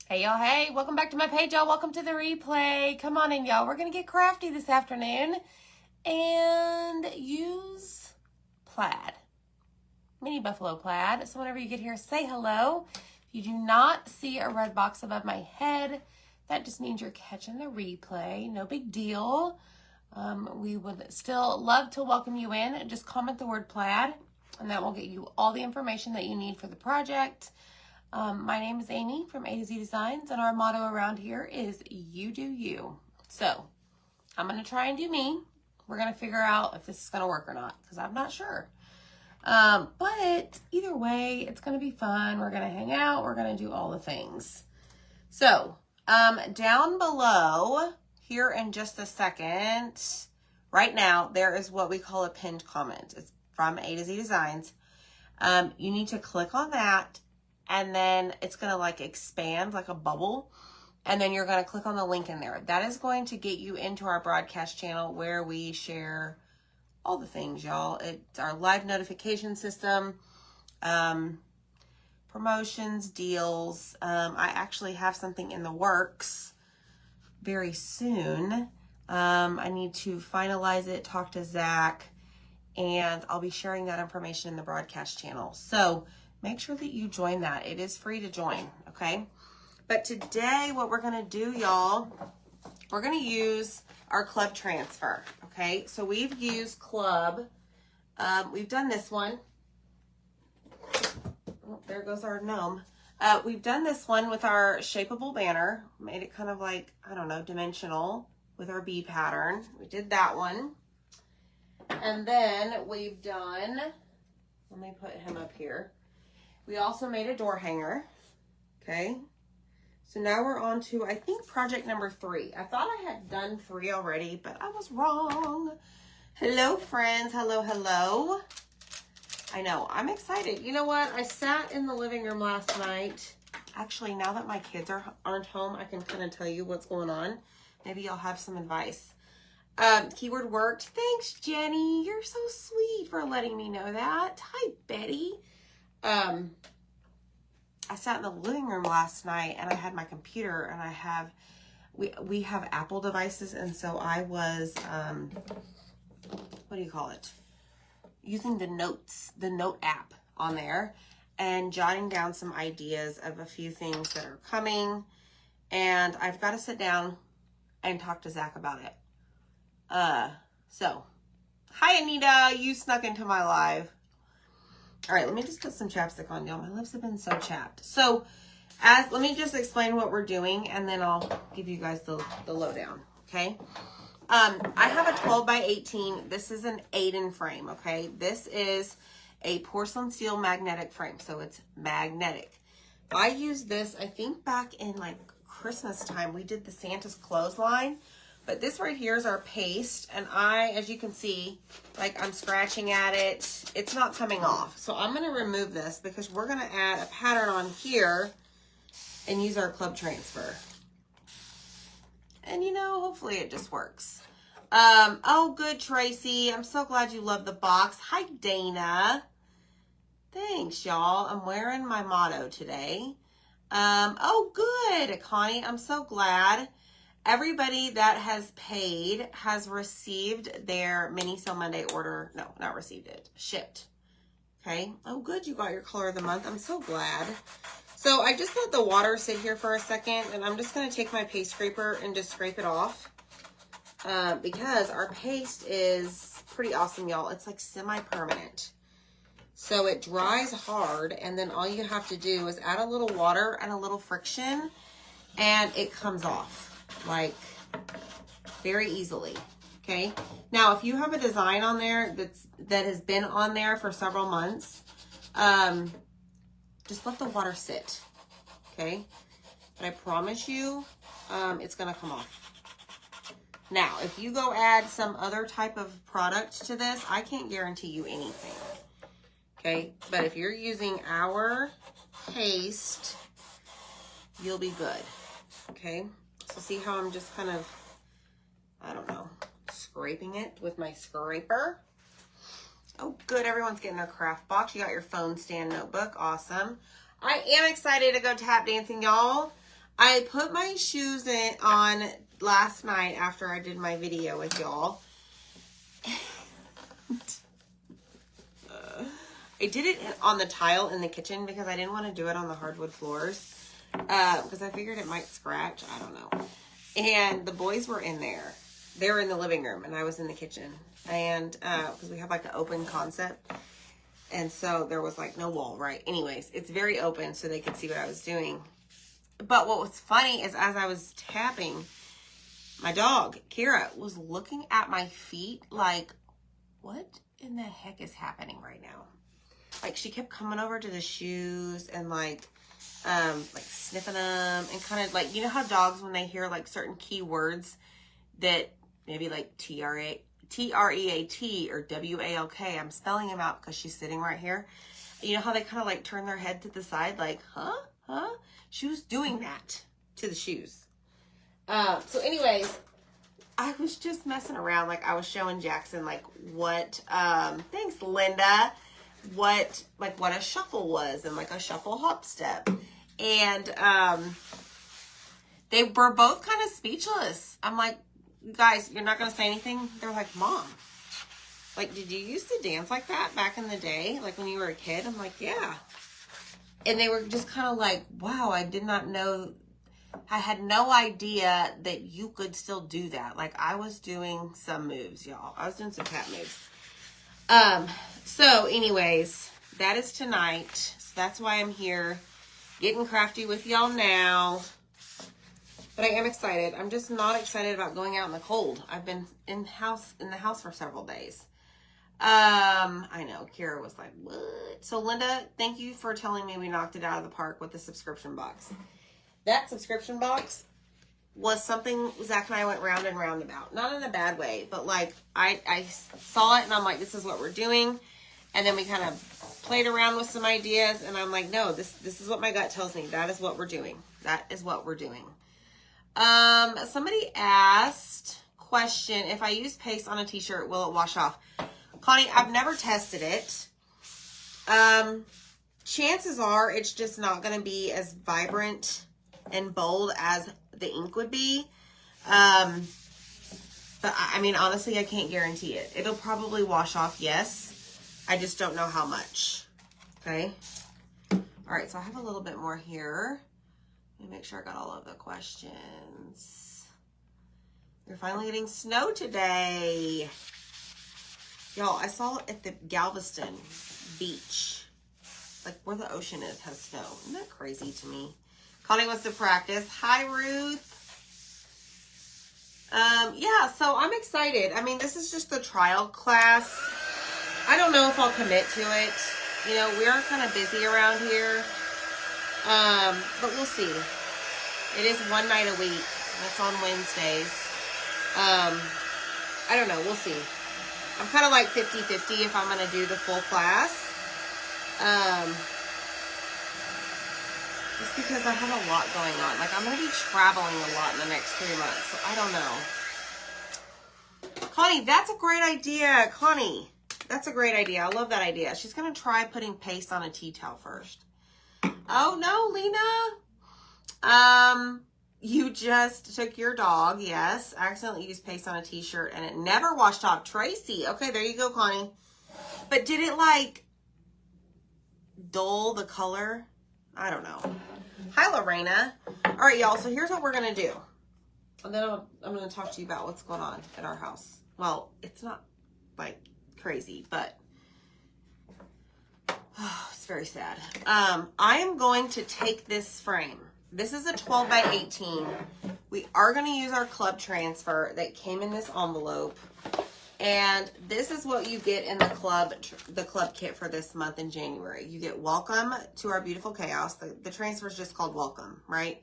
Hey y'all, hey, welcome back to my page, y'all. Welcome to the replay. Come on in, y'all. We're gonna get crafty this afternoon and use plaid, mini buffalo plaid. So whenever you get here, say hello. If you do not see a red box above my head, that just means you're catching the replay. No big deal. We would still love to welcome you in. Just comment the word plaid and that will get you all the information that you need for the project. My name is Amy from A to Z Designs, and our motto around here is you do you. So I'm going to try and do me. We're going to figure out if this is going to work or not, because I'm not sure. But either way, it's going to be fun. We're going to hang out. We're going to do all the things. So down below here in just a second, right now, there is what we call a pinned comment. It's from A to Z Designs. You need to click on that. And then it's going to like expand like a bubble. And then you're going to click on the link in there. That is going to get you into our broadcast channel where we share all the things, y'all. It's our live notification system, promotions, deals. I actually have something in the works very soon. I need to finalize it, talk to Zach, and I'll be sharing that information in the broadcast channel. So make sure that you join that. It is free to join, okay? But today, what we're going to do, y'all, we're going to use our club transfer, okay? So we've used club. We've done this one. Oh, there goes our gnome. We've done this one with our shapeable banner. Made it kind of like, I don't know, dimensional with our bee pattern. We did that one. And then we've done, let me put him up here. We also made a door hanger, okay? So now we're on to, I think, project number 3. I thought I had done 3 already, but I was wrong. Hello, friends. Hello, hello. I know, I'm excited. You know what? I sat in the living room last night. Actually, now that my kids aren't home, I can kind of tell you what's going on. Maybe I'll have some advice. Keyword worked. Thanks, Jenny. You're so sweet for letting me know that. Hi, Betty. I sat in the living room last night and I had my computer and we have Apple devices. And so I was, what do you call it? Using the note app on there and jotting down some ideas of a few things that are coming. And I've got to sit down and talk to Zach about it. So hi, Anita, you snuck into my live. All right, let me just put some chapstick on, y'all. My lips have been so chapped. So let me just explain what we're doing and then I'll give you guys the lowdown, okay? I have a 12 by 18. This is an 8-in frame, okay? This is a porcelain steel magnetic frame, so it's magnetic. I used this, I think back in like Christmas time, we did the Santa's clothesline. But this right here is our paste, and as you can see, like I'm scratching at it. It's not coming off. So I'm going to remove this because we're going to add a pattern on here and use our club transfer. And you know, hopefully it just works. Oh, good, Tracy. I'm so glad you love the box. Hi, Dana. Thanks, y'all. I'm wearing my motto today. Oh, good, Connie. I'm so glad. Everybody that has paid has received their Mini Sale Monday order. No, not received it. Shipped. Okay. Oh, good. You got your color of the month. I'm so glad. So I just let the water sit here for a second, and I'm just going to take my paste scraper and just scrape it off because our paste is pretty awesome, y'all. It's like semi-permanent. So it dries hard, and then all you have to do is add a little water and a little friction, and it comes off. Like very easily. Okay. Now, if you have a design on there that has been on there for several months, just let the water sit. Okay. But I promise you, it's going to come off. Now, if you go add some other type of product to this, I can't guarantee you anything. Okay. But if you're using our paste, you'll be good. Okay. So see how I'm just kind of, I don't know, scraping it with my scraper. Oh, good. Everyone's getting their craft box. You got your phone stand notebook. Awesome. I am excited to go tap dancing, y'all. I put my shoes on last night after I did my video with y'all. I did it on the tile in the kitchen because I didn't want to do it on the hardwood floors. Because I figured it might scratch. I don't know. And the boys were in there. They were in the living room and I was in the kitchen. And because we have like an open concept. And so there was like no wall, right? Anyways, it's very open so they could see what I was doing. But what was funny is as I was tapping, my dog, Kira, was looking at my feet like, what in the heck is happening right now? Like she kept coming over to the shoes and like sniffing them and kind of like, you know how dogs, when they hear like certain key words that maybe like T-R-E-A-T or W-A-L-K, I'm spelling them out because she's sitting right here. You know how they kind of like turn their head to the side like, huh? She was doing that to the shoes. So anyways, I was just messing around. Like I was showing Jackson like what, thanks Linda, what a shuffle was and like a shuffle hop step. And they were both kind of speechless. I'm like, guys, you're not going to say anything? They're like, Mom, like, did you used to dance like that back in the day? Like when you were a kid? I'm like, yeah. And they were just kind of like, wow, I did not know. I had no idea that you could still do that. Like I was doing some moves, y'all. I was doing some cat moves. So anyways, that is tonight. So that's why I'm here getting crafty with y'all now. But I am excited. I'm just not excited about going out in the cold. I've been in the house for several days. I know Kira was like, what? So Linda, thank you for telling me we knocked it out of the park with the subscription box. That subscription box was something Zach and I went round and round about. Not in a bad way, but like I saw it and I'm like, this is what we're doing. And then we kind of played around with some ideas and I'm like, no, this is what my gut tells me. That is what we're doing. That is what we're doing. Somebody asked, question, if I use paste on a t-shirt, will it wash off? Connie, I've never tested it. Chances are it's just not going to be as vibrant and bold as the ink would be. But I mean, honestly, I can't guarantee it. It'll probably wash off, yes. I just don't know how much. Okay. All right. So I have a little bit more here. Let me make sure I got all of the questions. We're finally getting snow today. Y'all, I saw at the Galveston beach, like where the ocean is, has snow. Isn't that crazy to me? Connie wants to practice. Hi, Ruth. Yeah, so I'm excited. I mean, this is just the trial class. I don't know if I'll commit to it. You know, we are kind of busy around here. But we'll see. It is one night a week. That's on Wednesdays. I don't know. We'll see. I'm kind of like 50-50 if I'm going to do the full class. Just because I have a lot going on. Like, I'm going to be traveling a lot in the next 3 months. So I don't know. Connie, that's a great idea. Connie, that's a great idea. I love that idea. She's going to try putting paste on a tea towel first. Oh, no, Lena. You just took your dog, yes. I accidentally used paste on a t-shirt and it never washed off. Tracy. Okay, there you go, Connie. But did it, like, dull the color? I don't know. Hi, Lorena. All right, y'all. So here's what we're going to do. And then I'm going to talk to you about what's going on at our house. Well, it's not, like, crazy, but it's very sad. I am going to take this frame. This is a 12 by 18. We are going to use our club transfer that came in this envelope. And this is what you get in the club kit for this month in January. You get welcome to our beautiful chaos. The transfer is just called welcome, right?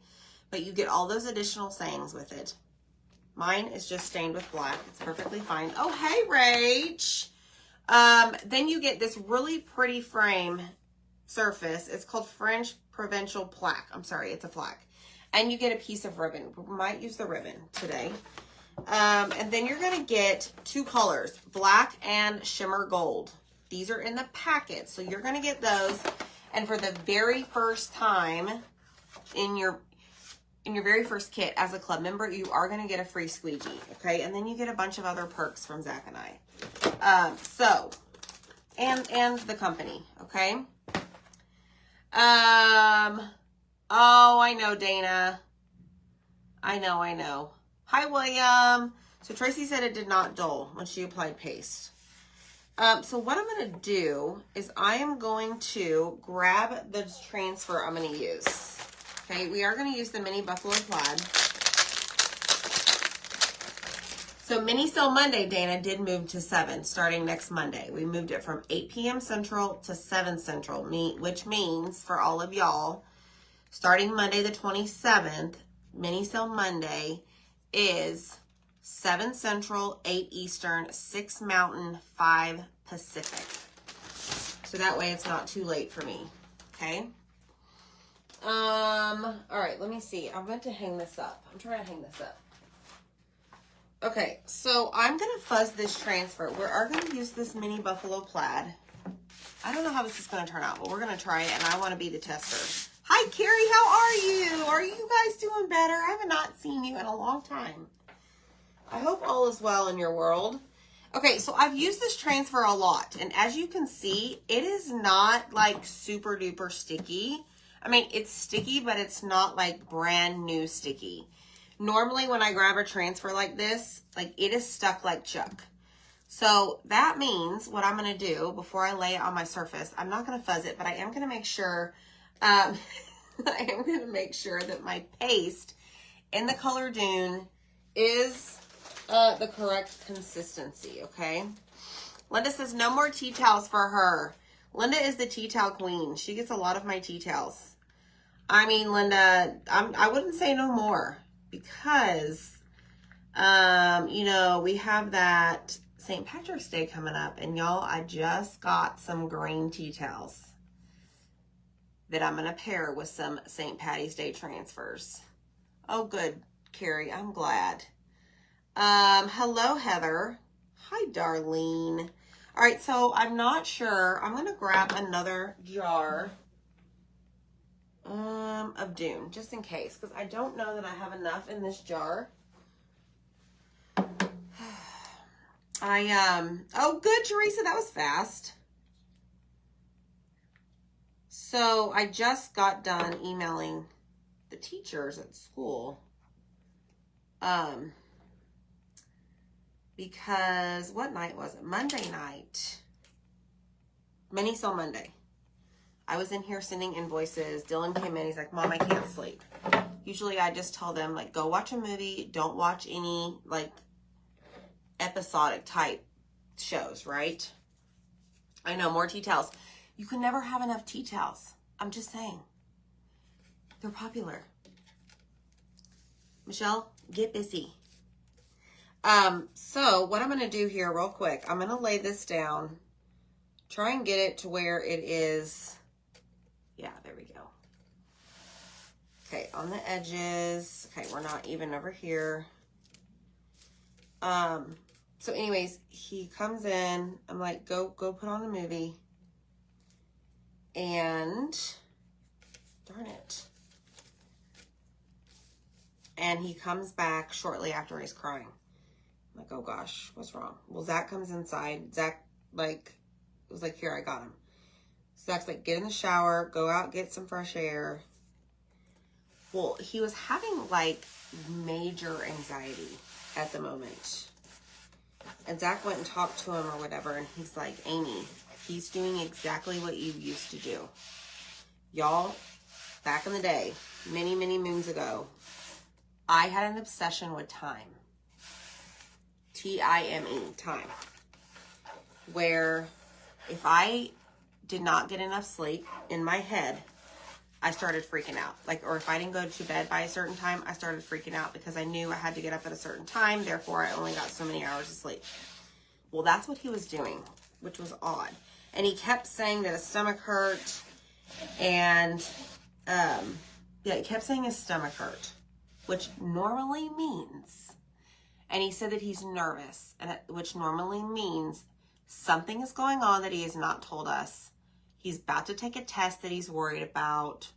But you get all those additional sayings with it. Mine is just stained with black. It's perfectly fine. Oh, hey, Rach. Then you get this really pretty frame surface. It's called French Provincial Plaque. I'm sorry, it's a plaque. And you get a piece of ribbon. We might use the ribbon today. And then you're going to get 2 colors, black and shimmer gold. These are in the packet, so you're going to get those. And for the very first time in your, in your very first kit as a club member, you are going to get a free squeegee, okay? And then you get a bunch of other perks from Zach and I. And the company, okay? Oh, I know, Dana. I know. Hi, William. So Tracy said it did not dull when she applied paste. So what I'm going to do is I am going to grab the transfer I'm going to use. Okay, we are going to use the mini Buffalo Plaid. So Mini Sale Monday, Dana, did move to 7 starting next Monday. We moved it from 8 p.m. Central to 7 Central, which means for all of y'all, starting Monday the 27th, Mini Sale Monday is 7 Central, 8 Eastern, 6 Mountain, 5 Pacific. So that way it's not too late for me, okay? All right, let me see. I'm going to hang this up. I'm trying to hang this up. Okay, so I'm going to fuzz this transfer. We are going to use this mini Buffalo Plaid. I don't know how this is going to turn out, but we're going to try it, and I want to be the tester. Hi, Carrie. How are you? Are you guys doing better? I have not seen you in a long time. I hope all is well in your world. Okay, so I've used this transfer a lot, and as you can see, it is not like super duper sticky. I mean, it's sticky, but it's not like brand new sticky. Normally, when I grab a transfer like this, like it is stuck like Chuck. So that means what I'm going to do before I lay it on my surface, I'm not going to fuzz it, but I am going to make sure, I am going to make sure that my paste in the color Dune is the correct consistency, okay? Linda says no more tea towels for her. Linda is the tea towel queen. She gets a lot of my tea towels. I mean, Linda, I wouldn't say no more because, you know, we have that St. Patrick's Day coming up, and y'all, I just got some green tea towels that I'm going to pair with some St. Patty's Day transfers. Oh, good, Carrie. I'm glad. Hello, Heather. Hi, Darlene. All right, so I'm not sure. I'm going to grab another jar of Dune, just in case, because I don't know that I have enough in this jar. Oh, good, Teresa. That was fast. So I just got done emailing the teachers at school. Because what night was it? Monday night. Mini Sale Monday. I was in here sending invoices. Dylan came in. He's like, Mom, I can't sleep. Usually I just tell them, like, go watch a movie. Don't watch any, like, episodic type shows, right? I know, more tea towels. You can never have enough tea towels. I'm just saying. They're popular. Michelle, get busy. So what I'm going to do here real quick, I'm going to lay this down, try and get it to where it is. Yeah, there we go. Okay, on the edges. Okay, we're not even over here. So anyways, he comes in. I'm like, go put on a movie. And darn it. And he comes back shortly after he's crying. I'm like, oh gosh, what's wrong? Well, Zach comes inside. Zach, like, was like, here, I got him. Zach's like, get in the shower, go out, get some fresh air. Well, he was having like major anxiety at the moment. And Zach went and talked to him or whatever, and he's like, Amy, he's doing exactly what you used to do. Y'all, back in the day, many, many moons ago, I had an obsession with time. T-I-M-E, time. Where if I did not get enough sleep in my head, I started freaking out. Like, or if I didn't go to bed by a certain time, I started freaking out because I knew I had to get up at a certain time. Therefore, I only got so many hours of sleep. Well, that's what he was doing, which was odd. And he kept saying that his stomach hurt. And, yeah, he kept saying his stomach hurt, which normally means, and he said that he's nervous, and which normally means something is going on that he has not told us. He's about to take a test that he's worried about,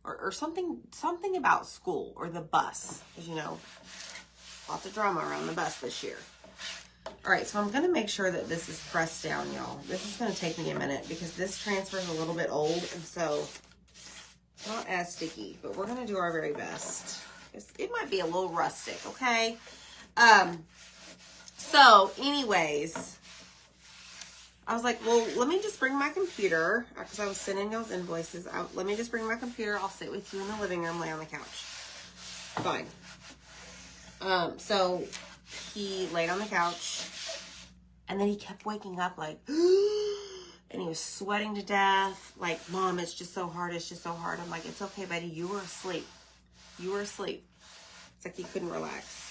or something about school or the bus. Because, you know, lots of drama around the bus this year. All right, so I'm going to make sure that this is pressed down, y'all. This is going to take me a minute because this transfer is a little bit old, and so it's not as sticky, but we're going to do our very best. It might be a little rustic, okay? So anyways, I was like, well, let me just bring my computer because I was sending those invoices out. Let me just bring my computer. I'll sit with you in the living room, lay on the couch. Fine. So he laid on the couch and then he kept waking up like, and he was sweating to death. Like, Mom, it's just so hard. It's just so hard. I'm like, it's okay, buddy. You were asleep. You were asleep. It's like he couldn't relax.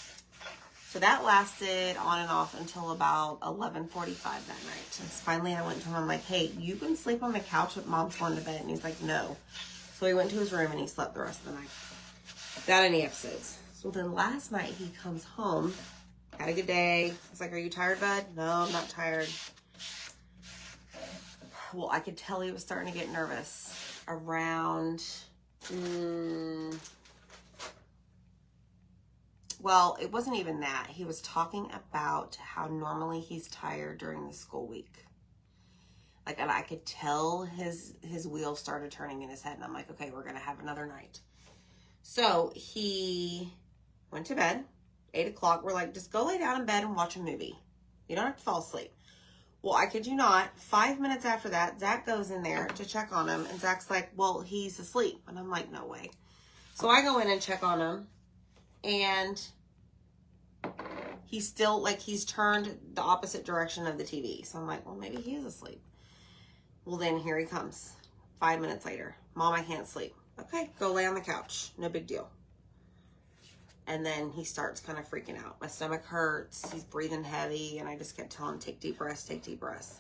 So that lasted on and off until about 11:45 that night. And finally I went to him. I'm like, hey, you can sleep on the couch with Mom's going to bed. And he's like, no. So he went to his room and he slept the rest of the night. Without any episodes. So then last night he comes home. Had a good day. I was like, are you tired, bud? No, I'm not tired. Well, I could tell he was starting to get nervous around... Well, it wasn't even that. He was talking about how normally he's tired during the school week. Like, and I could tell his wheels started turning in his head. And I'm like, okay, we're going to have another night. So he went to bed, 8 o'clock. We're like, just go lay down in bed and watch a movie. You don't have to fall asleep. Well, I kid you not, 5 minutes after that, Zach goes in there to check on him. And Zach's like, well, he's asleep. And I'm like, no way. So I go in and check on him. And he's still, like, he's turned the opposite direction of the TV. So I'm like, well, maybe he is asleep. Well, then here he comes. 5 minutes later. Mom, I can't sleep. Okay, go lay on the couch. No big deal. And then he starts kind of freaking out. My stomach hurts. He's breathing heavy. And I just kept telling him, take deep breaths, take deep breaths.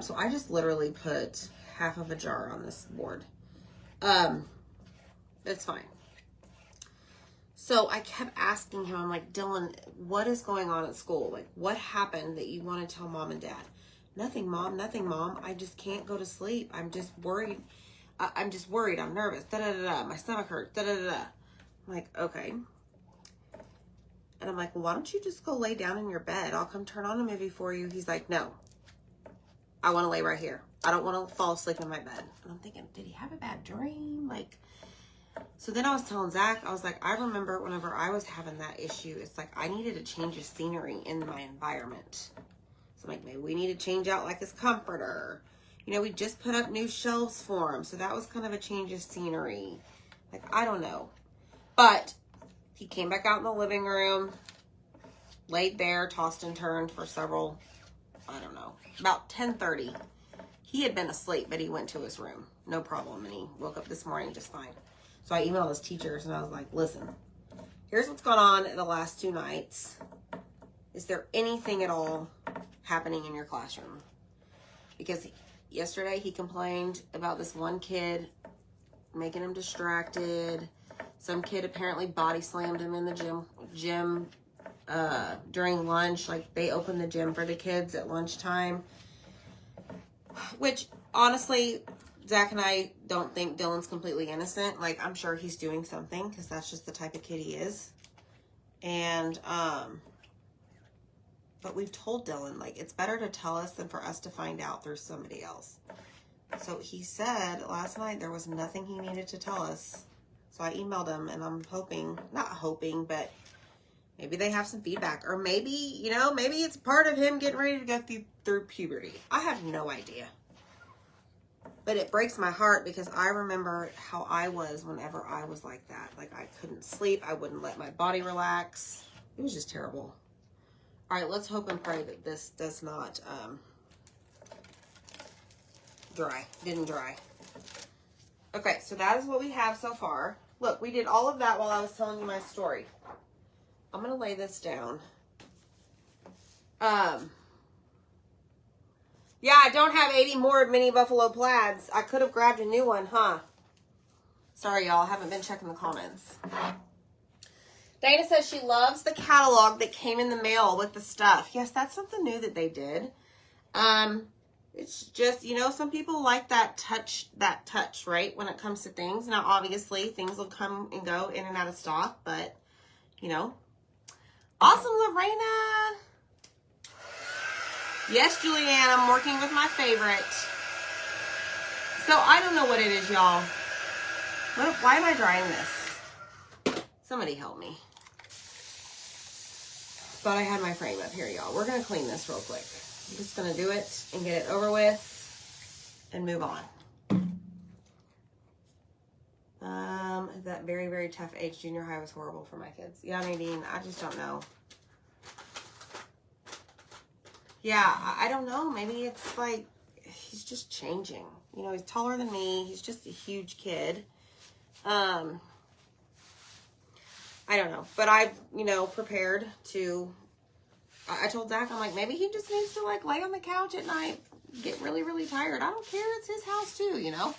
So I just literally put half of a jar on this board. It's fine. So I kept asking him, I'm like, Dylan, what is going on at school? Like, what happened that you want to tell Mom and Dad? Nothing, Mom. Nothing, Mom. I just can't go to sleep. I'm just worried. I'm just worried. I'm nervous. Da-da-da-da. My stomach hurts. Da-da-da-da. I'm like, okay. And I'm like, well, why don't you just go lay down in your bed? I'll come turn on a movie for you. He's like, no. I want to lay right here. I don't want to fall asleep in my bed. And I'm thinking, did he have a bad dream? Like... So then I was telling Zach, I was like, I remember whenever I was having that issue, it's like I needed a change of scenery in my environment. So I'm like, maybe we need to change out like his comforter. You know, we just put up new shelves for him. So that was kind of a change of scenery. Like, I don't know. But he came back out in the living room, laid there, tossed and turned for several, I don't know, about 10:30. He had been asleep, but he went to his room. No problem. And he woke up this morning just fine. So I emailed his teachers and I was like, listen, here's what's gone on in the last 2 nights. Is there anything at all happening in your classroom? Because yesterday he complained about this one kid making him distracted. Some kid apparently body slammed him in the gym during lunch. Like, they opened the gym for the kids at lunchtime. Which, honestly... Zach and I don't think Dylan's completely innocent. Like, I'm sure he's doing something because that's just the type of kid he is. And, but we've told Dylan, like, it's better to tell us than for us to find out through somebody else. So he said last night there was nothing he needed to tell us. So I emailed him and I'm hoping, not hoping, but maybe they have some feedback. Or maybe, you know, maybe it's part of him getting ready to go through puberty. I have no idea. But it breaks my heart because I remember how I was whenever I was like that. Like, I couldn't sleep. I wouldn't let my body relax. It was just terrible. All right, let's hope and pray that this does not dry. Didn't dry. Okay, so that is what we have so far. Look, we did all of that while I was telling you my story. I'm going to lay this down. Yeah, I don't have 80 more mini buffalo plaids. I could have grabbed a new one, huh? Sorry, y'all. I haven't been checking the comments. Dana says she loves the catalog that came in the mail with the stuff. Yes, that's something new that they did. It's just, you know, some people like that touch, right? When it comes to things. Now, obviously, things will come and go in and out of stock, but, you know. Awesome, Lorena. Yes, Julianne, I'm working with my favorite. So, I don't know what it is, y'all. Why am I drying this? Somebody help me. Thought I had my frame up here, y'all. We're going to clean this real quick. I'm just going to do it and get it over with and move on. That very, very tough age. Junior high was horrible for my kids. Yeah, Nadine, I just don't know. Yeah, I don't know. Maybe it's like he's just changing. You know, he's taller than me. He's just a huge kid. I don't know. But I've, you know, prepared to... I told Zach, I'm like, maybe he just needs to, like, lay on the couch at night, get really, really tired. I don't care. It's his house, too, you know?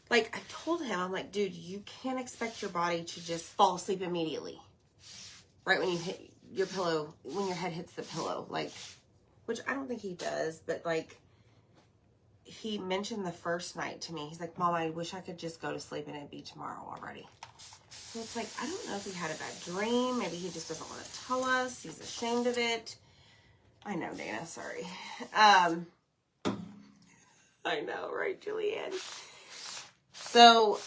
Like, I told him, I'm like, dude, you can't expect your body to just fall asleep immediately. Right when you hit your pillow, when your head hits the pillow. Like, which I don't think he does, but, like, he mentioned the first night to me. He's like, Mom, I wish I could just go to sleep and it'd be tomorrow already. So it's like, I don't know if he had a bad dream. Maybe he just doesn't want to tell us. He's ashamed of it. I know, Dana. Sorry. I know, right, Julianne? So,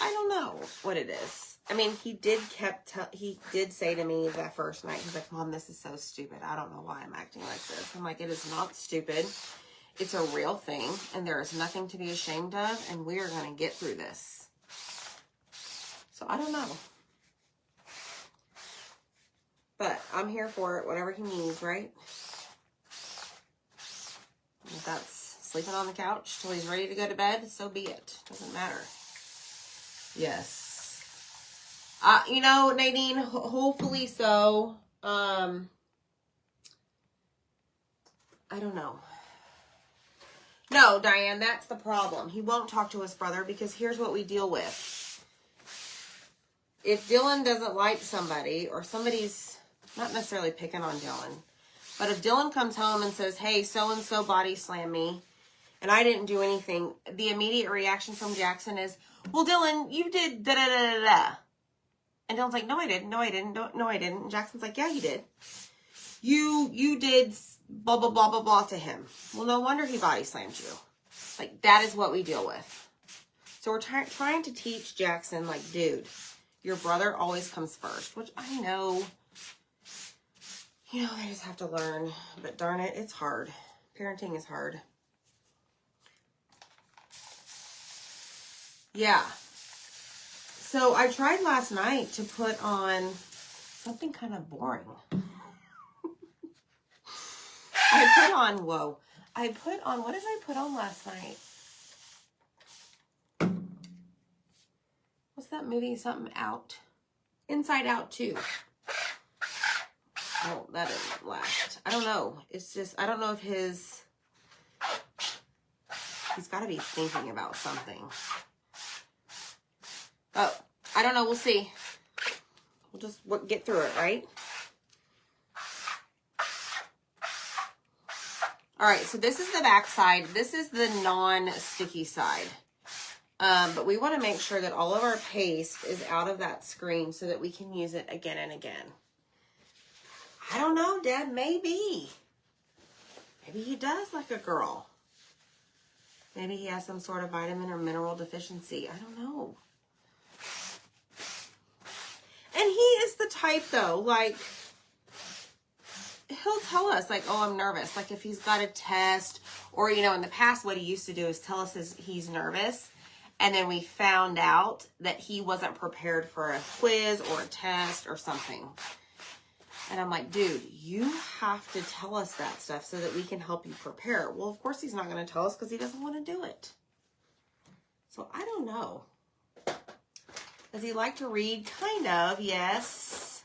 I don't know what it is. I mean, he did say to me that first night, he's like, Mom, this is so stupid. I don't know why I'm acting like this. I'm like, it is not stupid. It's a real thing, and there is nothing to be ashamed of, and we are going to get through this. So, I don't know. But I'm here for it, whatever he needs, right? If that's sleeping on the couch till he's ready to go to bed, so be it. Doesn't matter. Yes. You know, Nadine, hopefully so. I don't know. No, Diane, that's the problem. He won't talk to his brother because here's what we deal with. If Dylan doesn't like somebody, or somebody's not necessarily picking on Dylan, but if Dylan comes home and says, hey, so-and-so body slammed me, and I didn't do anything, the immediate reaction from Jackson is, well, Dylan, you did da-da-da-da-da. And Dylan's like, no, I didn't. No, I didn't. No, I didn't. And Jackson's like, yeah, you did. You did blah, blah, blah, blah, blah to him. Well, no wonder he body slammed you. Like, that is what we deal with. So we're trying to teach Jackson, like, dude, your brother always comes first, which I know, you know, I just have to learn. But darn it, it's hard. Parenting is hard. Yeah. So I tried last night to put on something kind of boring. What did I put on last night? What's that movie? Something Out? Inside Out 2. Oh, that didn't last. I don't know. It's just, I don't know if he's got to be thinking about something. Oh, I don't know. We'll see. We'll just get through it, right? All right, so this is the back side. This is the non-sticky side. But we want to make sure that all of our paste is out of that screen so that we can use it again and again. I don't know, Dad. Maybe. Maybe he does like a girl. Maybe he has some sort of vitamin or mineral deficiency. I don't know. And he is the type, though, like, he'll tell us, like, oh, I'm nervous. Like, if he's got a test, or, you know, in the past, what he used to do is tell us he's nervous. And then we found out that he wasn't prepared for a quiz or a test or something. And I'm like, dude, you have to tell us that stuff so that we can help you prepare. Well, of course he's not going to tell us because he doesn't want to do it. So I don't know. Does he like to read? Kind of, yes.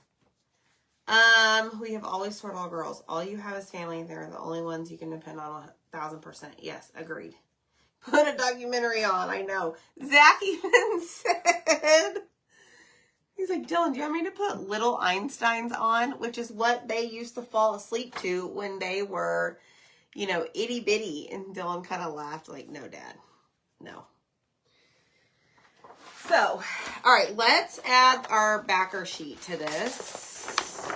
We have always told all girls, all you have is family, and they're the only ones you can depend on 1,000%. Yes, agreed. Put a documentary on, I know. Zach even said, He's like, Dylan, do you want me to put little Einsteins on? Which is what they used to fall asleep to when they were, you know, itty bitty. And Dylan kind of laughed like, no, Dad, no. So, all right, let's add our backer sheet to this.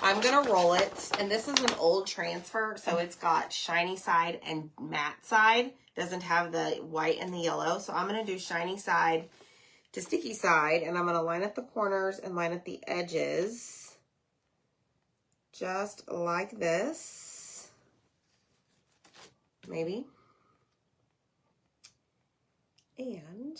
I'm going to roll it. And this is an old transfer, so it's got shiny side and matte side. Doesn't have the white and the yellow. So I'm going to do shiny side to sticky side, and I'm going to line up the corners and line up the edges just like this, maybe. And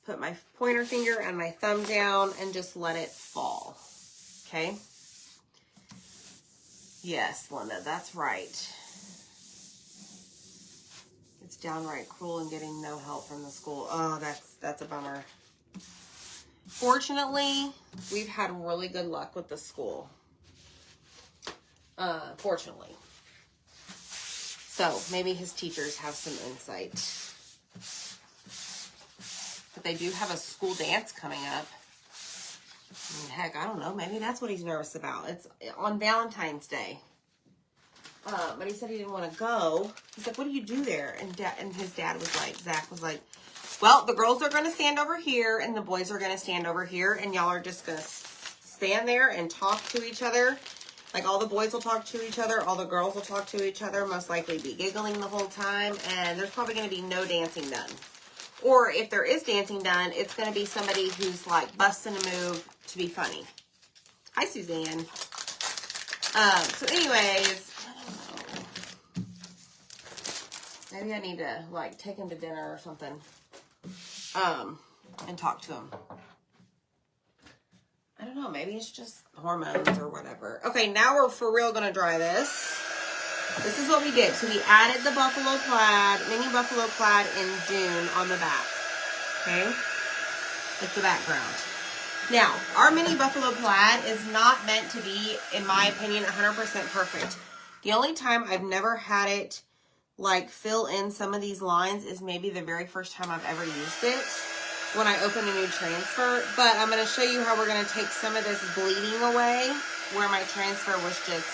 put my pointer finger and my thumb down and just let it fall, okay? Yes, Linda, that's right. It's downright cruel and getting no help from the school. Oh, that's a bummer. Fortunately, we've had really good luck with the school. Fortunately. So maybe his teachers have some insight. But they do have a school dance coming up. I mean, heck, I don't know. Maybe that's what he's nervous about. It's on Valentine's Day. But he said he didn't want to go. He's like, what do you do there? And his dad was like, Zach was like, well, the girls are going to stand over here and the boys are going to stand over here. And y'all are just going to stand there and talk to each other. Like, all the boys will talk to each other. All the girls will talk to each other. Most likely be giggling the whole time. And there's probably going to be no dancing done. Or if there is dancing done, it's going to be somebody who's like busting a move to be funny. Hi, Suzanne. So anyways, I don't know. Maybe I need to like take him to dinner or something. And talk to him. I don't know, maybe it's just hormones or whatever. Okay, now we're for real gonna dry this. This is what we did. So we added the buffalo plaid, mini buffalo plaid in Dune on the back. Okay? It's the background. Now, our mini buffalo plaid is not meant to be, in my opinion, 100% perfect. The only time I've never had it like fill in some of these lines is maybe the very first time I've ever used it, when I open a new transfer. But I'm going to show you how we're going to take some of this bleeding away, where my transfer was just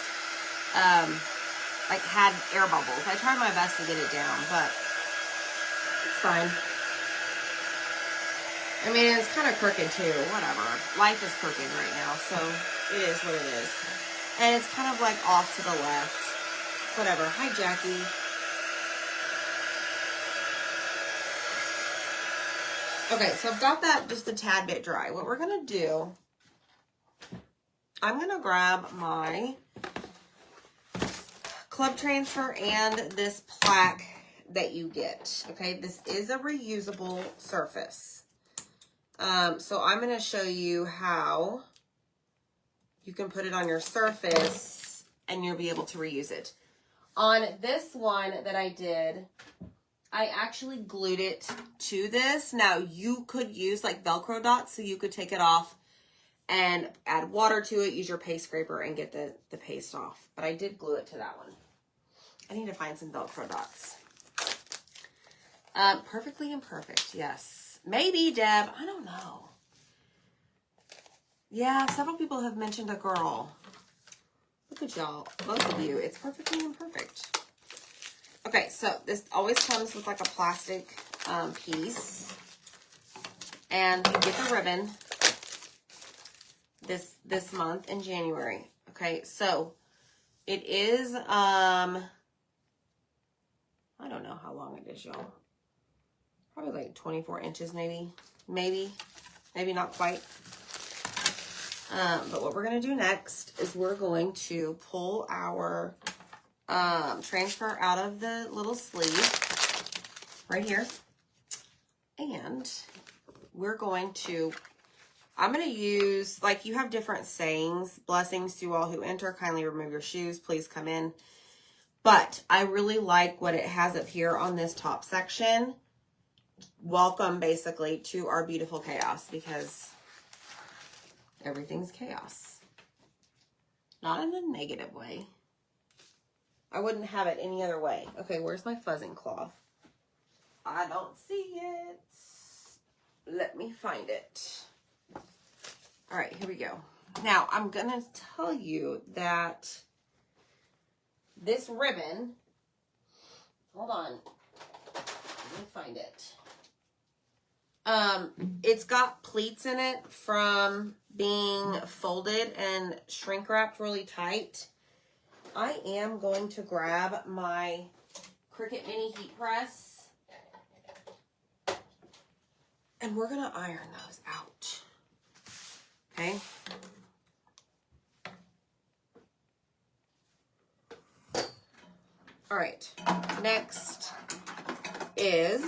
like had air bubbles. I tried my best to get it down, but it's fine. I mean, it's kind of crooked too. Whatever. Life is crooked right now, so it is what it is. And it's kind of like off to the left. Whatever. Hi, Jackie. Okay, so I've got that just a tad bit dry. What we're going to do, I'm going to grab my club transfer and this plaque that you get. Okay, this is a reusable surface. So I'm going to show you how you can put it on your surface and you'll be able to reuse it. On this one that I did, I actually glued it to this. Now, you could use like Velcro dots, so you could take it off and add water to it, use your paste scraper, and get the paste off. But I did glue it to that one. I need to find some Velcro dots. Perfectly imperfect, yes. Maybe, Deb, I don't know. Yeah, several people have mentioned a girl. Look at y'all, both of you. It's perfectly imperfect. Okay, so this always comes with like a plastic piece, and you get the ribbon this month in January. Okay, so it is I don't know how long it is, y'all. Probably like 24 inches, maybe not quite. But what we're gonna do next is we're going to pull our transfer out of the little sleeve right here, and we're going to, I'm going to use, like, you have different sayings. Blessings to all who enter, kindly remove your shoes, please come in. But I really like what it has up here on this top section. Welcome, basically, to our beautiful chaos, because everything's chaos. Not in a negative way. I wouldn't have it any other way. Okay, where's my fuzzing cloth? I don't see it. Let me find it. All right, here we go. Now, I'm going to tell you that this ribbon, hold on, let me find it. It's got pleats in it from being folded and shrink wrapped really tight. I am going to grab my Cricut Mini Heat Press and we're going to iron those out. Okay. All right. Next is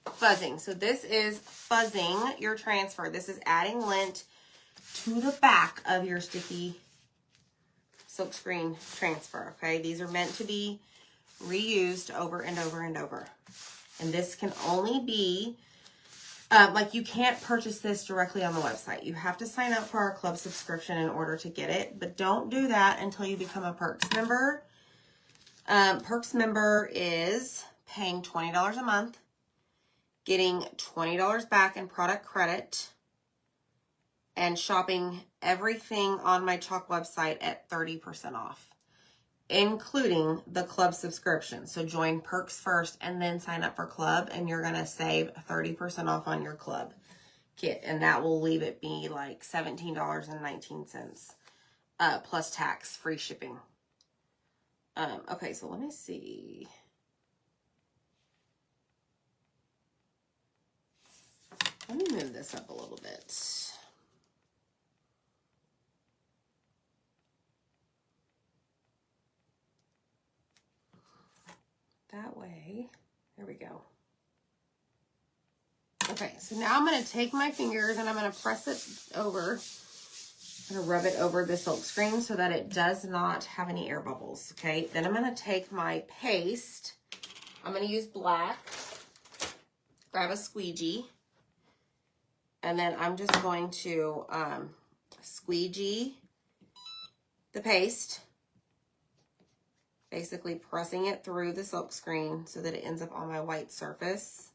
fuzzing. So this is fuzzing your transfer. This is adding lint to the back of your sticky silkscreen transfer. Okay. These are meant to be reused over and over and over. And this can only be like, you can't purchase this directly on the website. You have to sign up for our club subscription in order to get it, but don't do that until you become a Perks member. Perks member is paying $20 a month, getting $20 back in product credit, and shopping everything on my Chalk website at 30% off, including the club subscription. So join Perks first and then sign up for club, and you're going to save 30% off on your club kit. And that will leave it be like $17.19 plus tax, free shipping. Okay, so let me see. Let me move this up a little bit. That way, there we go. Okay, so now I'm going to take my fingers and I'm going to press it over. I'm going to rub it over the silk screen so that it does not have any air bubbles. Okay, then I'm going to take my paste. I'm going to use black. Grab a squeegee. And then I'm just going to squeegee the paste. Basically pressing it through the silk screen so that it ends up on my white surface.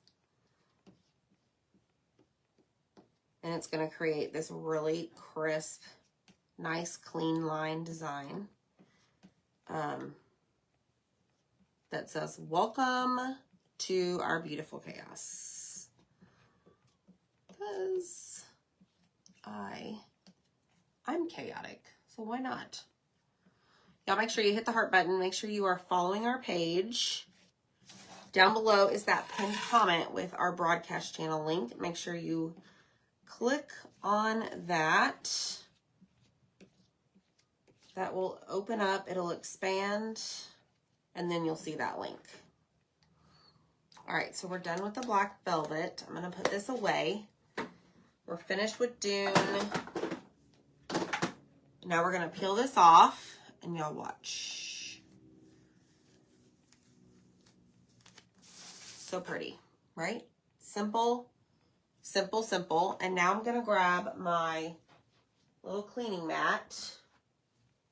And it's going to create this really crisp, nice, clean line design that says, "Welcome to our beautiful chaos." Because I'm chaotic, so why not? Y'all make sure you hit the heart button. Make sure you are following our page. Down below is that pinned comment with our broadcast channel link. Make sure you click on that. That will open up, it'll expand, and then you'll see that link. All right, so we're done with the black velvet. I'm gonna put this away. We're finished with Dune. Now we're gonna peel this off, and y'all watch. So pretty, right? Simple, simple, simple. And now I'm gonna grab my little cleaning mat.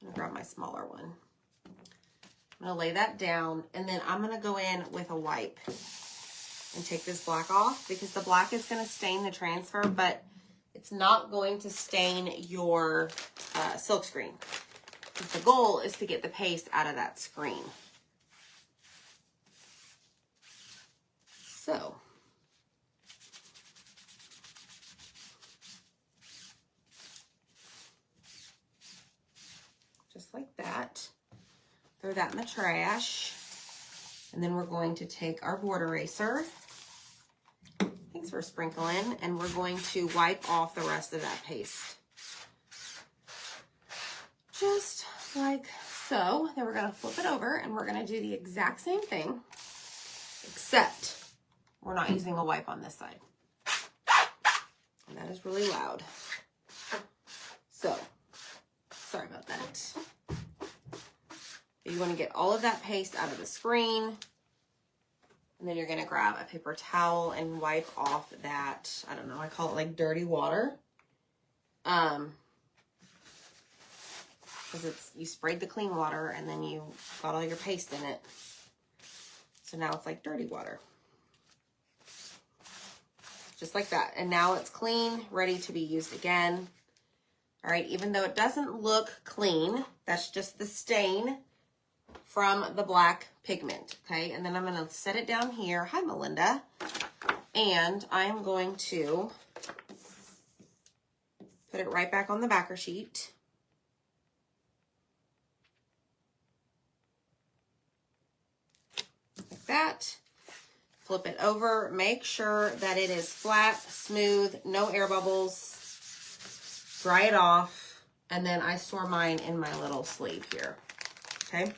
I'm gonna grab my smaller one. I'm gonna lay that down, and then I'm gonna go in with a wipe and take this black off, because the black is gonna stain the transfer, but it's not going to stain your silk screen. The goal is to get the paste out of that screen. So, just like that. Throw that in the trash. And then we're going to take our board eraser. Thanks for sprinkling. And we're going to wipe off the rest of that paste. Just like so. Then we're going to flip it over and we're going to do the exact same thing, except we're not using a wipe on this side. And that is really loud. So, sorry about that. You want to get all of that paste out of the screen. And then you're going to grab a paper towel and wipe off that, I don't know, I call it like dirty water. Because you sprayed the clean water and then you got all your paste in it. So now it's like dirty water. just like that. And now it's clean, ready to be used again. All right, even though it doesn't look clean, that's just the stain from the black pigment, okay? And then I'm gonna set it down here. Hi, Melinda. And I'm going to put it right back on the backer sheet. Like that. Flip it over. Make sure that it is flat, smooth, no air bubbles. Dry it off. And then I store mine in my little sleeve here. Okay?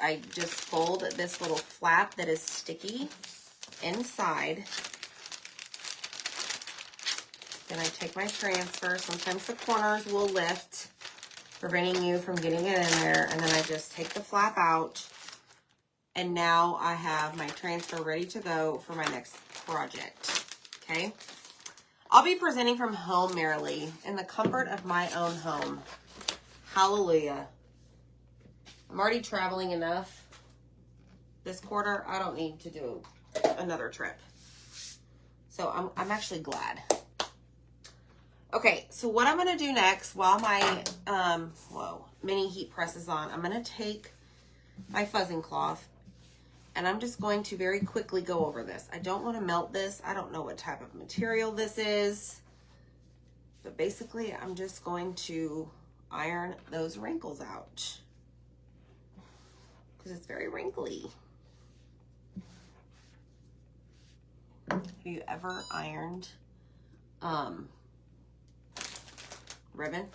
I just fold this little flap that is sticky inside. Then I take my transfer. Sometimes the corners will lift, preventing you from getting it in there. And then I just take the flap out. And now I have my transfer ready to go for my next project. Okay? I'll be presenting from home merrily in the comfort of my own home. Hallelujah. I'm already traveling enough this quarter. I don't need to do another trip. So I'm actually glad. Okay, so what I'm going to do next while my mini heat press is on, I'm going to take my fuzzing cloth and I'm just going to very quickly go over this. I don't want to melt this. I don't know what type of material this is. But basically, I'm just going to iron those wrinkles out because it's very wrinkly. Have you ever ironed ribbon?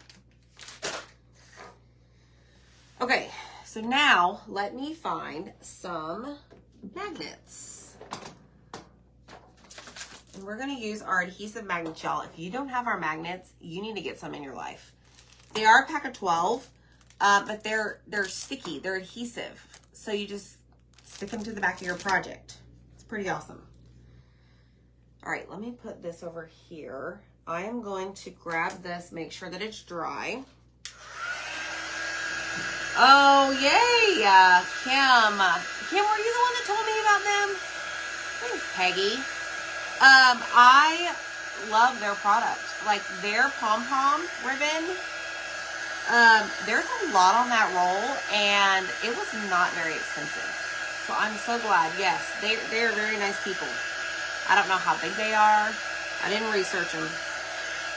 Okay, so now let me find some magnets. And we're going to use our adhesive magnet gel. If you don't have our magnets, you need to get some in your life. They are a pack of 12, but they're sticky. They're adhesive. So you just stick them to the back of your project. It's pretty awesome. All right, let me put this over here. I am going to grab this, make sure that it's dry. Oh, yay, Kim. Kim, were you the one that told me about them? Thanks, Peggy. I love their product. Like their pom-pom ribbon, there's a lot on that roll and it was not very expensive. So I'm so glad. Yes, they're very nice people. I don't know how big they are. I didn't research them.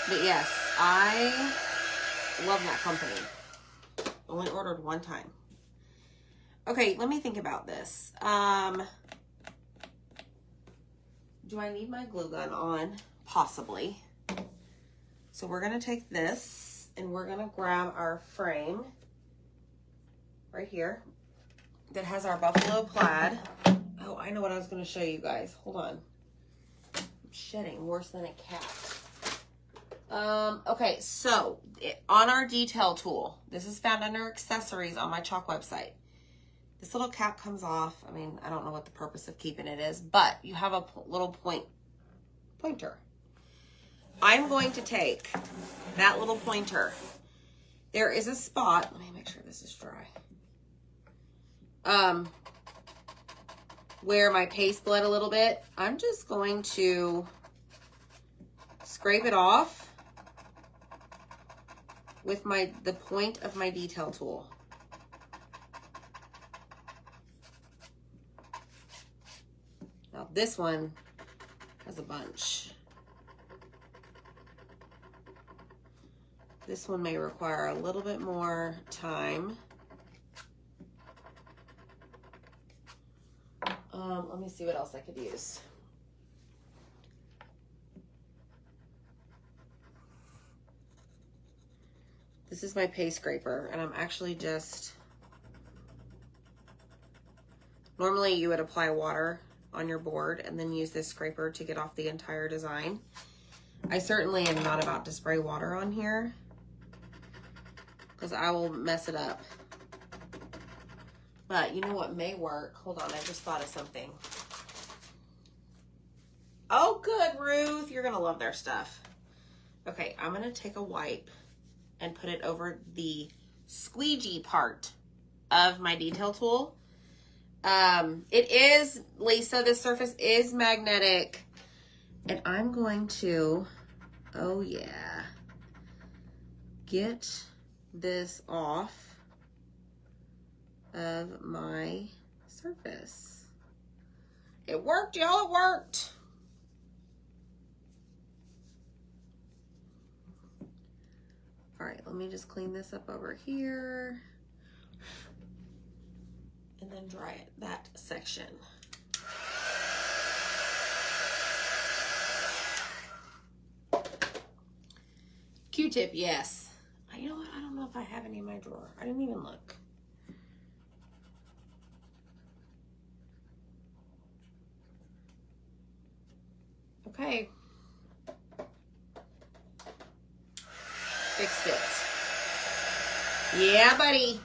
But yes, I love that company. Only ordered one time. Okay, let me think about this. Do I need my glue gun on? Possibly. So we're going to take this and we're going to grab our frame right here that has our buffalo plaid. Oh, I know what I was going to show you guys. Hold on. I'm shedding worse than a cat. Okay, so on our detail tool, this is found under accessories on my chalk website. This little cap comes off. I mean, I don't know what the purpose of keeping it is, but you have a little pointer. I'm going to take that little pointer. There is a spot. Let me make sure this is dry. Where my paste bled a little bit. I'm just going to scrape it off with the point of my detail tool. Now this one has a bunch. This one may require a little bit more time. Let me see what else I could use. This is my paste scraper, and I'm actually just, normally you would apply water on your board and then use this scraper to get off the entire design. I certainly am not about to spray water on here because I will mess it up. But you know what may work? Hold on, I just thought of something. Oh, good, Ruth. You're going to love their stuff. Okay, I'm going to take a wipe and put it over the squeegee part of my detail tool. It is, Lisa, this surface is magnetic. And I'm going to, oh yeah, get this off of my surface. It worked, y'all, it worked. All right, let me just clean this up over here. And then dry it, that section. Q-tip, yes. You know what? I don't know if I have any in my drawer. I didn't even look. Okay. Fixed it. Yeah, buddy.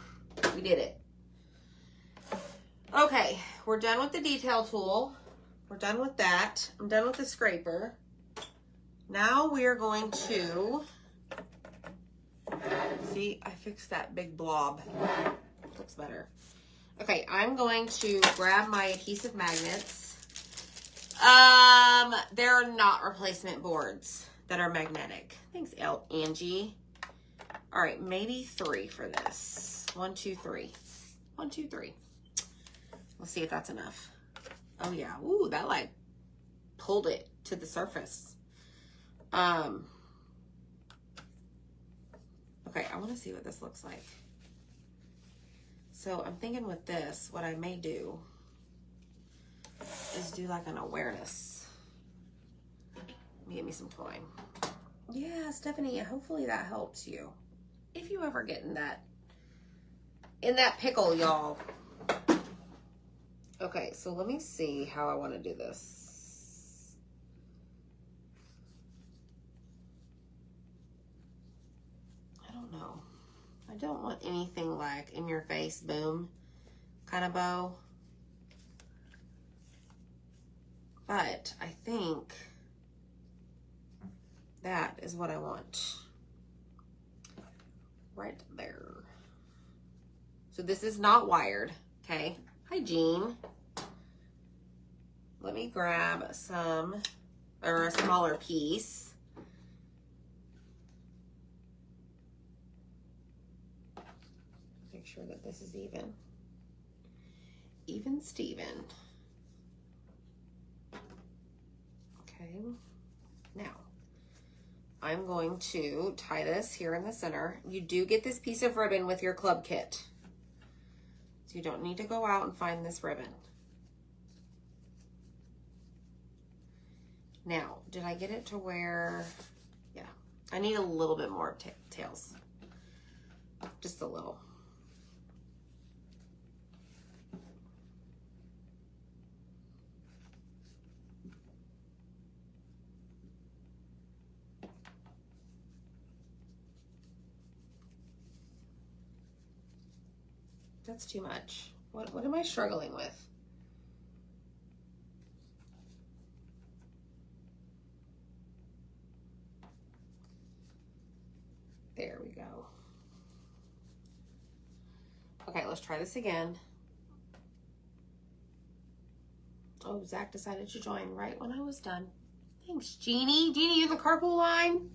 We did it. Okay, we're done with the detail tool. We're done with that. I'm done with the scraper. Now we are going to, see, I fixed that big blob. Looks better. Okay, I'm going to grab my adhesive magnets. They're not replacement boards that are magnetic. Thanks, Angie. All right, maybe 3 for this. 1, 2, 3. 1, 2, 3. Let's see if that's enough. Oh yeah, ooh, that like pulled it to the surface. Okay, I want to see what this looks like. So I'm thinking with this, what I may do is do like an awareness. Let me get me some twine. Yeah, Stephanie, hopefully that helps you. If you ever get in that pickle, y'all. Okay, so let me see how I want to do this. I don't know. I don't want anything like in your face, boom, kind of bow. But I think that is what I want. Right there. So this is not wired, okay? Hi, Jean. Let me grab some, or a smaller piece. Make sure that this is even. Even Steven. Okay. Now, I'm going to tie this here in the center. You do get this piece of ribbon with your club kit. So you don't need to go out and find this ribbon. Now, did I get it to where, yeah, I need a little bit more tails. Just a little. That's too much. What am I struggling with? There we go. Okay, let's try this again. Oh, Zach decided to join right when I was done. Thanks, Jeannie. Jeannie, you in the carpool line?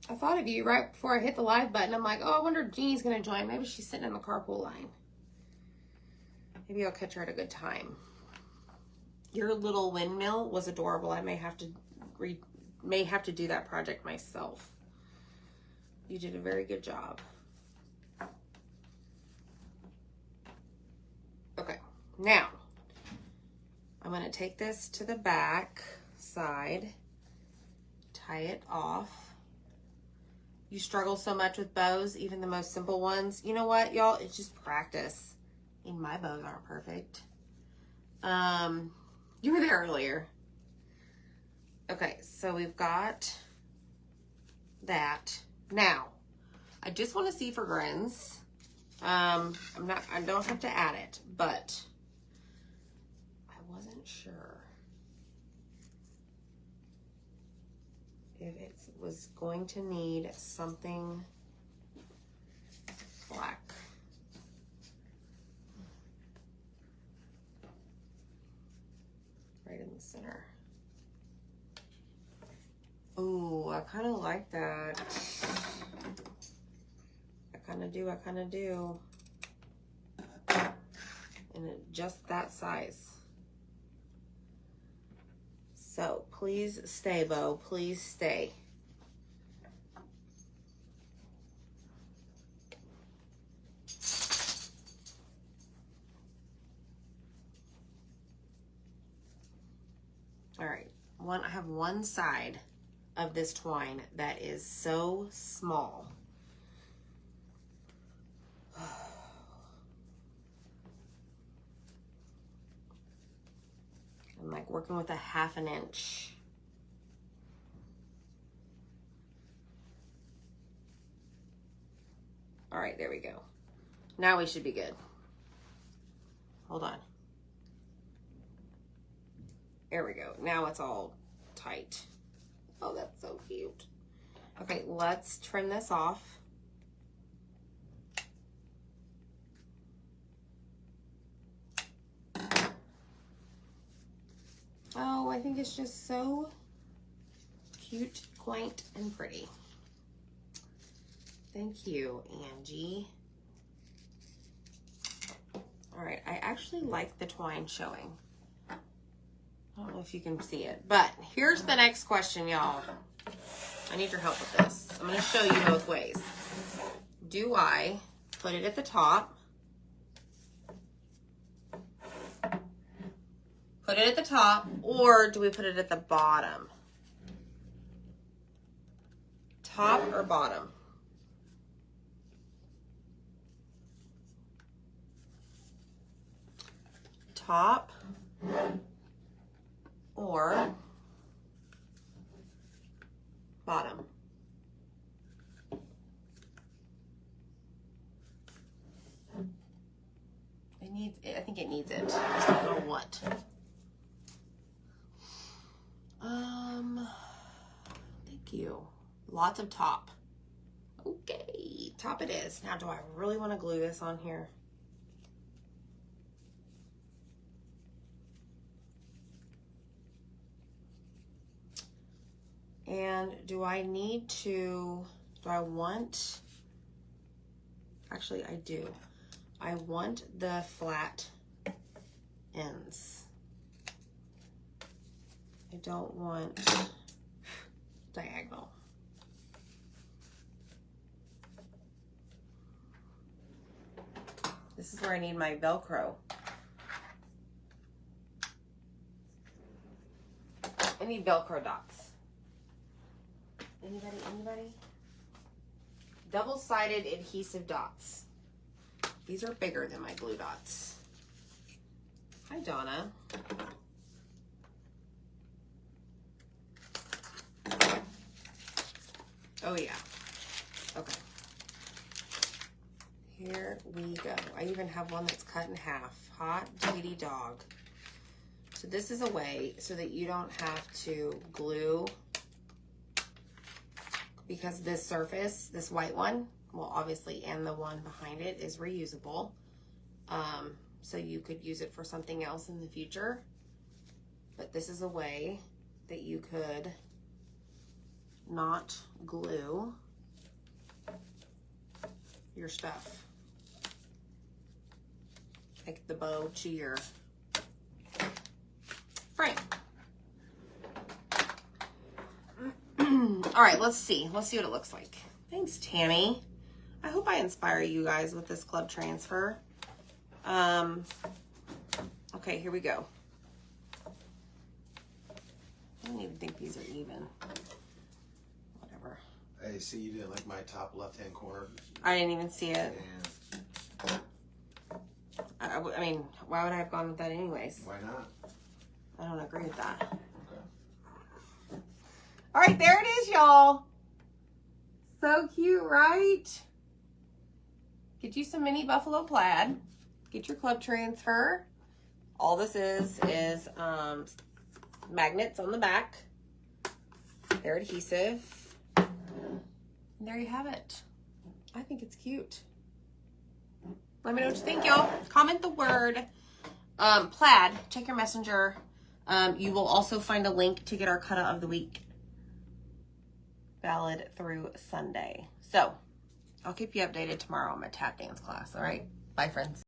I thought of you right before I hit the live button. I'm like, oh, I wonder if Jeannie's going to join. Maybe she's sitting in the carpool line. Maybe I'll catch her at a good time. Your little windmill was adorable. I may have to do that project myself. You did a very good job. Okay, now I'm going to take this to the back side, tie it off. You struggle so much with bows, even the most simple ones. You know what, y'all? It's just practice. I mean, my bows aren't perfect. You were there earlier. Okay, so we've got that. Now, I just want to see for grins. I don't have to add it, but I wasn't sure if it was going to need something black. right in the center. Ooh, I kind of like that. I kind of do. And just that size. So please stay, Bo. Please stay. All right. I have one side of this twine that is so small. I'm like working with a 1/2 inch. All right, there we go. Now we should be good. Hold on. There we go. Now it's all tight. Oh, that's so cute. Okay, let's trim this off. Oh, I think it's just so cute, quaint, and pretty. Thank you, Angie. All right, I actually like the twine showing. I don't know if you can see it, but here's the next question, y'all. I need your help with this. I'm going to show you both ways. Do I put it at the top? Put it at the top, or do we put it at the bottom? Top or bottom? Top or bottom? It needs it. I think it needs it. I just don't know what. Thank you. Lots of top. Okay, top it is. Now, do I really want to glue this on here? And do I want, actually I do. I want the flat ends. I don't want diagonal. This is where I need my Velcro. I need Velcro dots. Anybody? Double-sided adhesive dots. These are bigger than my glue dots. Hi, Donna. Oh, yeah. Okay. Here we go. I even have one that's cut in half. Hot diggity dog. So this is a way so that you don't have to glue, because this surface, this white one, well, obviously, and the one behind it is reusable. So you could use it for something else in the future. But this is a way that you could not glue your stuff. Like the bow to your frame. All right, let's see. Let's see what it looks like. Thanks, Tammy. I hope I inspire you guys with this club transfer. Okay, here we go. I don't even think these are even. Whatever. Hey, see, you didn't like my top left-hand corner. I didn't even see it. And I mean, why would I have gone with that anyways? why not? I don't agree with that. Okay. All right, there it is, y'all. So cute, right? Get you some mini buffalo plaid. Get your club transfer. All this is magnets on the back. They're adhesive. And there you have it. I think it's cute. Let me know what you think, y'all. Comment the word plaid. Check your messenger. You will also find a link to get our Kata of the Week valid through Sunday. So I'll keep you updated tomorrow on my tap dance class. All right. Bye, friends.